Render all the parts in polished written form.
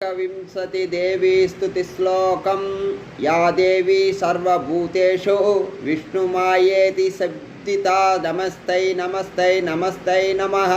एकविंशति देवी स्तुतिश्लोकं या देवी सर्वभूतेषु विष्णुमायेति शब्दिता नमस्ते नमस्ते नमस्ते नमः।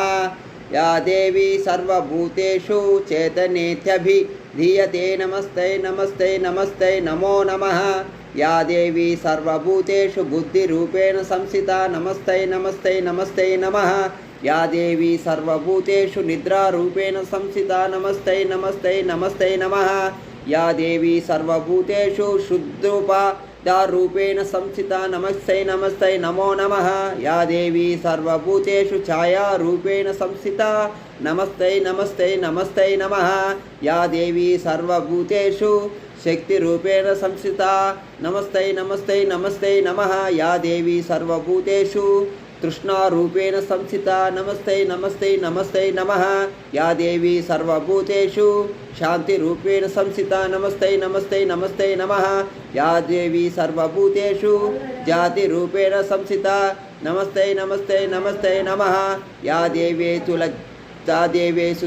या देवी सर्वभूतेषु चैतन्येत्यभिधीयते नमस्ते नमस्ते नमस्ते नमो नमः। या देवी सर्वभूतेषु बुद्धिरूपेण संस्थिता नमस्ते नमस्ते नमस्ते नमः। या देवी सर्वभूतेषु निद्रारूपेण संस्थिता नमस्ते नमस्ते नमस्ते नमः। या देवी सर्वभूतेषु शुद्धोपादारूपेण संस्थिता नमस्ते नमस्ते नमो नमः। या देवी सर्वभूतेषु छायारूपेण संस्थिता नमस्ते नमस्ते नमस्ते नमः। या देवी सर्वभूतेषु शक्तिरूपेण संस्थिता नमस्ते नमस्ते नमस्ते नमः। या देवी सर्वभूतेषु तृष्णारूपेण संस्थिता नमस्ते नमस्ते नमस्ते नमः। या देवी सर्वभूतेषु शान्तिरूपेण संस्थिता नमस्ते नमस्ते नमस्ते नमः। या देवी सर्वभूतेषु जातिरूपेण संस्थिता नमस्ते नमस्ते नमस्ते नमः। या देवेषु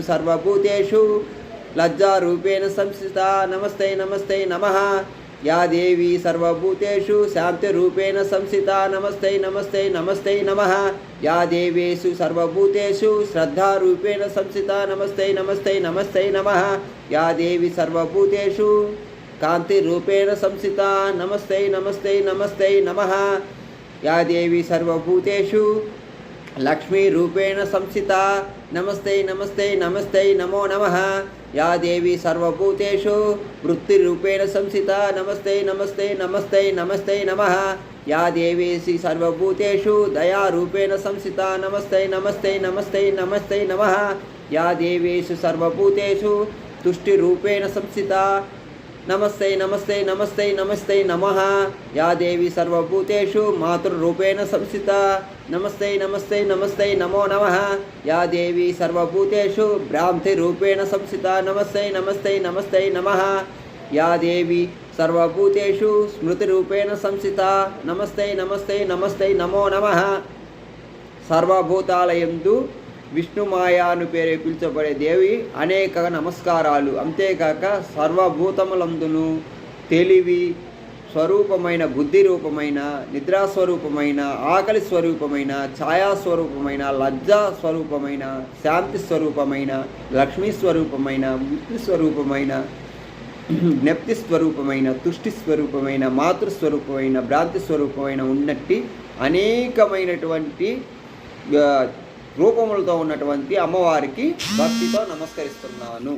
सर्वभूतेषु लज्जारूपेण संस्थिता नमस्ते नमस्ते नमः। या देवी सर्वभूतेषु शान्तिरूपेण संस्थिता नमस्ते नमस्ते नमस्ते नमः। या देवेषु सर्वभूतेषु श्रद्धारूपेण संस्थिता नमस्ते नमस्ते नमस्ते नमः। या देवी सर्वभूतेषु कान्तिरूपेण संस्थिता नमस्ते नमस्ते नमस्ते नमः। या देवी सर्वभूतेषु लक्ष्मीरूपेण संस्थिता नमस्ते नमस्ते नमस्ते नमो नमः। या देवी सर्वभूतेषु वृत्तिरूपेण संस्थिता नमस्ते नमस्ते नमस्ते नमस्ते नमः। या देवी सर्वभूतेषु दयारूपेण संस्थिता नमस्ते नमस्ते नमस्ते नमस्ते नमः। या देवीषु सर्वभूतेषु तुष्टिरूपेण संस्थिता नमस्ते नमस्ते नमस्ते नमस्ते नमः। या देवी सर्वभूतेषु मातृरूपेण संस्थिता नमस्ते नमस्ते नमस्ते नमो नमः। या देवी सर्वभूतेषु भ्रान्तिरूपेण संस्थिता नमस्ते नमस्ते नमस्ते नमः। या देवी सर्वभूतेषु स्मृतिरूपेण संस्थिता नमस्ते नमस्ते नमस्ते नमो नमः। సర్వభూతాలయందు విష్ణుమాయ అను పేరు పిలుచబడే దేవి అనేక నమస్కారాలు. అంతేకాక సర్వభూతములందును తెలివి స్వరూపమైన, బుద్ధి రూపమైన, నిద్రా స్వరూపమైన, ఆకలి స్వరూపమైన, ఛాయా స్వరూపమైన, లజ్జా స్వరూపమైన, శాంతి స్వరూపమైన, లక్ష్మీ స్వరూపమైన, మృత్యు స్వరూపమైన, జ్ఞప్తి స్వరూపమైన, తుష్టి స్వరూపమైన, మాతృస్వరూపమైన, భ్రాంతి స్వరూపమైన ఉన్నట్టి అనేకమైనటువంటి రూపములతో ఉన్నటువంటి అమ్మవారికి భక్తితో నమస్కరిస్తున్నాను.